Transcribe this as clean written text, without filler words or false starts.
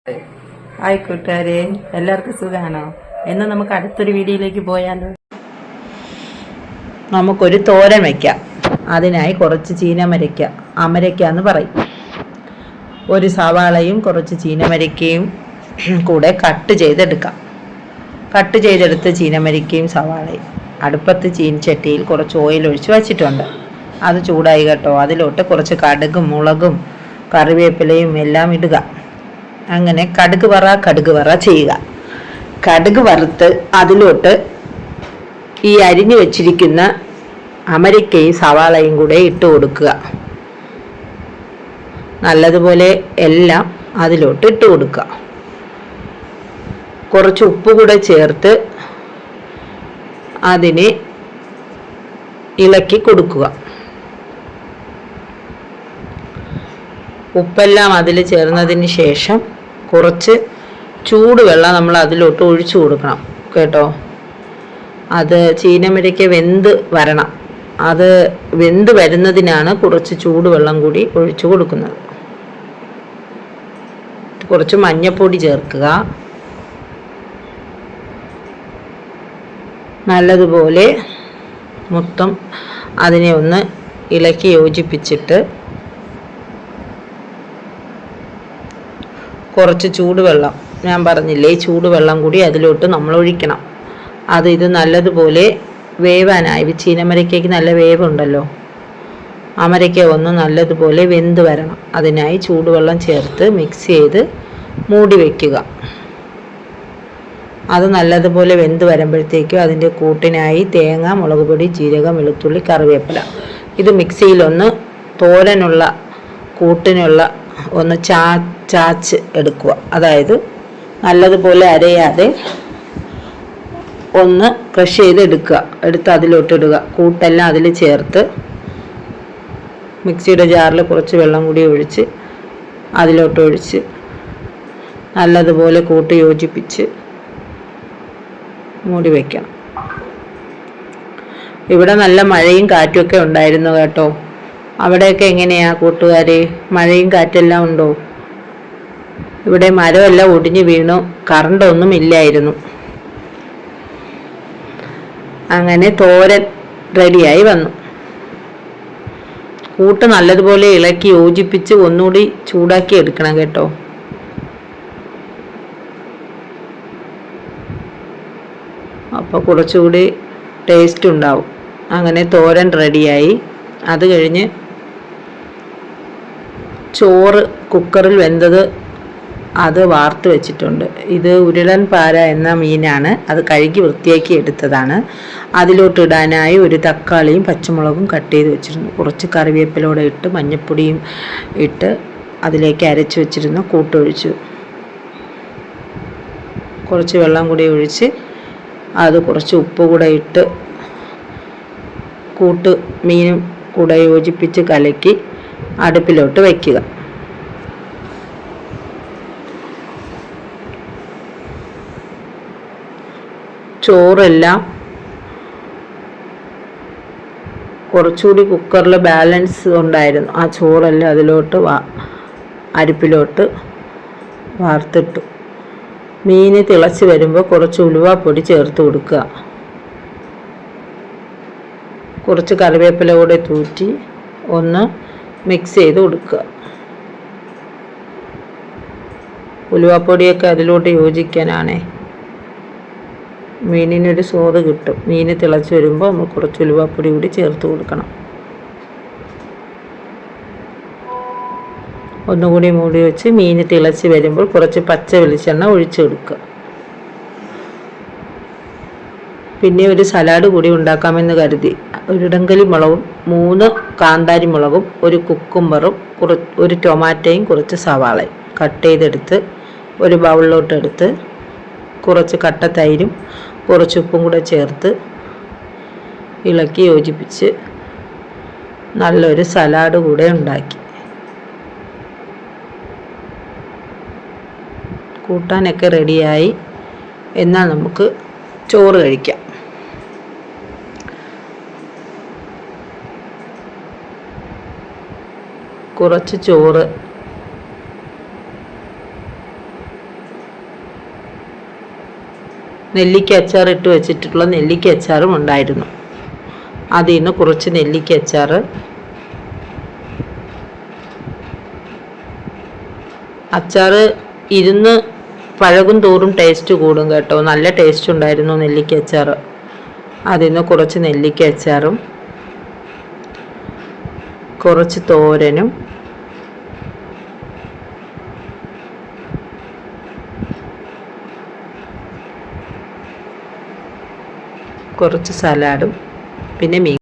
Hi കൂട്ടുകാരെ, എല്ലാവർക്കും സുഖമാണോ? എന്ന് നമുക്ക് അടുത്തൊരു വീഡിയോയിലേക്ക് പോയാലോ? നമുക്കൊരു തോരൻ വയ്ക്കാം. അതിനായി കുറച്ച് ചീനമരയ്ക്ക, അമരയ്ക്ക എന്ന് പറയും, ഒരു സവാളയും കുറച്ച് ചീനമരയ്ക്കയും കൂടെ കട്ട് ചെയ്തെടുക്കാം. കട്ട് ചെയ്തെടുത്ത് ചീനമരയ്ക്കയും സവാളയും അടുപ്പത്ത് ചീനച്ചട്ടിയിൽ കുറച്ച് ഓയിൽ ഒഴിച്ച് വച്ചിട്ടുണ്ട്. അത് ചൂടായി കേട്ടോ. അതിലോട്ട് കുറച്ച് കടുകും മുളകും കറിവേപ്പിലയും എല്ലാം ഇടുക. അങ്ങനെ കടുക് വറ ചെയ്യുക. കടുക് വറുത്ത് അതിലോട്ട് ഈ അരിഞ്ഞു വെച്ചിരിക്കുന്ന അമരിക്കയും സവാളയും കൂടെ ഇട്ട് കൊടുക്കുക. നല്ലതുപോലെ എല്ലാം അതിലോട്ട് ഇട്ട് കൊടുക്കുക. കുറച്ച് ഉപ്പ് കൂടെ ചേർത്ത് അതിനെ ഇളക്കി കൊടുക്കുക. ഉപ്പെല്ലാം അതിൽ ചേർന്നതിന് ശേഷം കുറച്ച് ചൂടുവെള്ളം നമ്മൾ അതിലോട്ട് ഒഴിച്ചു കൊടുക്കണം കേട്ടോ. അത് ചീനമരയ്ക്ക് വെന്ത് വരണം. അത് വെന്ത് വരുന്നതിനാണ് കുറച്ച് ചൂടുവെള്ളം കൂടി ഒഴിച്ചു കൊടുക്കുന്നത്. കുറച്ച് മഞ്ഞൾപ്പൊടി ചേർക്കുക. നല്ലതുപോലെ മൊത്തം അതിനെ ഒന്ന് ഇളക്കി യോജിപ്പിച്ചിട്ട് കുറച്ച് ചൂടുവെള്ളം, ഞാൻ പറഞ്ഞില്ലേ, ചൂടുവെള്ളം കൂടി അതിലോട്ട് നമ്മൾ ഒഴിക്കണം. ഇത് നല്ലതുപോലെ വേവാനായി. ചീനമരയ്ക്കയ്ക്ക് നല്ല വേവുണ്ടല്ലോ. അമരയ്ക്ക ഒന്ന് നല്ലതുപോലെ വെന്ത് വരണം. അതിനായി ചൂടുവെള്ളം ചേർത്ത് മിക്സ് ചെയ്ത് മൂടി വയ്ക്കുക. അത് നല്ലതുപോലെ വെന്ത് വരുമ്പോഴത്തേക്കും അതിൻ്റെ കൂട്ടിനായി തേങ്ങ, മുളക് പൊടി, ജീരകം, വെളുത്തുള്ളി, കറിവേപ്പില ഇത് മിക്സിയിലൊന്ന് തോരനുള്ള കൂട്ടിനുള്ള ഒന്ന് ചാച്ച് എടുക്കുക. അതായത് നല്ലതുപോലെ അരയാതെ ഒന്ന് ക്രഷ് ചെയ്ത് എടുത്ത് അതിലോട്ട് ഇടുക. കൂട്ടെല്ലാം അതിൽ ചേർത്ത് മിക്സിയുടെ ജാറിൽ കുറച്ച് വെള്ളം കൂടി ഒഴിച്ച് അതിലോട്ട് ഒഴിച്ച് നല്ലതുപോലെ കൂട്ടി യോജിപ്പിച്ച് മൂടി വയ്ക്കണം. ഇവിടെ നല്ല മഴയും കാറ്റുമൊക്കെ ഉണ്ടായിരുന്നു കേട്ടോ. അവിടെയൊക്കെ എങ്ങനെയാ കൂട്ടുകാരെ? മഴയും കാറ്റെല്ലാം ഉണ്ടോ? ഇവിടെ മരമെല്ലാം ഒടിഞ്ഞു വീണു, കറണ്ടൊന്നും ഇല്ലായിരുന്നു. അങ്ങനെ തോരൻ റെഡിയായി വന്നു. കൂട്ട് നല്ലതുപോലെ ഇളക്കി യോജിപ്പിച്ച് ഒന്നുകൂടി ചൂടാക്കി എടുക്കണം കേട്ടോ. അപ്പോൾ കുറച്ചുകൂടി ടേസ്റ്റ് ഉണ്ടാവും. അങ്ങനെ തോരൻ റെഡിയായി. അത് കഴിഞ്ഞ് ചോറ് കുക്കറിൽ വെന്തത് അത് വാർത്ത് വെച്ചിട്ടുണ്ട്. ഇത് ഉരുളൻ പാര എന്ന മീനാണ്. അത് കഴുകി വൃത്തിയാക്കി എടുത്തതാണ്. അതിലോട്ട് ഇടാനായി ഒരു തക്കാളിയും പച്ചമുളകും കട്ട് ചെയ്ത് വെച്ചിരുന്നു. കുറച്ച് കറിവേപ്പിലൂടെ ഇട്ട് മഞ്ഞൾപ്പൊടിയും ഇട്ട് അതിലേക്ക് അരച്ച് വെച്ചിരുന്നു. കൂട്ടൊഴിച്ചു. കുറച്ച് വെള്ളം കൂടി ഒഴിച്ച് അത് കുറച്ച് ഉപ്പ് കൂടെ ഇട്ട് കൂട്ട് മീനും കൂടെ യോജിപ്പിച്ച് കലക്കി അടുപ്പിലോട്ട് വയ്ക്കുക. ചോറെല്ലാം കുറച്ചുകൂടി കുക്കറിൽ ബാലൻസ് ഉണ്ടായിരുന്നു. ആ ചോറെല്ലാം അതിലോട്ട് അരിപ്പിലോട്ട് വാർത്തിട്ടു. മീൻ തിളച്ച് വരുമ്പോൾ കുറച്ച് ഉലുവാപ്പൊടി ചേർത്ത് കൊടുക്കുക. കുറച്ച് കറിവേപ്പില കൂടെ തൂറ്റി ഒന്ന് മിക്സ് ചെയ്ത് കൊടുക്കുക. ഉലുവാപ്പൊടിയൊക്കെ അതിലോട്ട് യോജിക്കാനാണേ. മീനിനൊരു സ്വാദ് കിട്ടും. മീൻ തിളച്ച് വരുമ്പോൾ നമ്മൾ കുറച്ച് ഉലുവാപ്പൊടി കൂടി ചേർത്ത് കൊടുക്കണം. ഒന്നുകൂടി മൂടി വെച്ച് മീൻ തിളച്ച് വരുമ്പോൾ കുറച്ച് പച്ച വെളിച്ചെണ്ണ ഒഴിച്ച് കൊടുക്കുക. പിന്നെ ഒരു സലാഡ് കൂടി ഉണ്ടാക്കാമെന്ന് കരുതി ഒരു ഇടങ്കലി മുളകും 3 കാന്താരി മുളകും ഒരു കുക്കുംബറും ഒരു ടൊമാറ്റോയും കുറച്ച് സവാളയും കട്ട് ചെയ്തെടുത്ത് ഒരു ബൗളിലോട്ട് എടുത്ത് കുറച്ച് കട്ട തൈരും കുറച്ച് ഉപ്പും കൂടെ ചേർത്ത് ഇളക്കി യോജിപ്പിച്ച് നല്ലൊരു സലാഡ് കൂടെ ഉണ്ടാക്കി. കൂട്ടാനൊക്കെ റെഡിയായി. എന്നാൽ നമുക്ക് ചോറ് കഴിക്കാം. കുറച്ച് ചോറ് നെല്ലിക്ക അച്ചാർ ഇട്ട് വെച്ചിട്ടുള്ള നെല്ലിക്ക അച്ചാറും ഉണ്ടായിരുന്നു. അതിൽ നിന്ന് കുറച്ച് നെല്ലിക്ക അച്ചാർ, അച്ചാർ ഇരുന്ന് പഴകും തോറും ടേസ്റ്റ് കൂടും കേട്ടോ. നല്ല ടേസ്റ്റ് ഉണ്ടായിരുന്നു നെല്ലിക്ക അച്ചാർ. അതിൽ നിന്ന് കുറച്ച് നെല്ലിക്ക അച്ചാറും കുറച്ച് തോരനും കുറച്ച് സലാഡും പിന്നെ മീൻ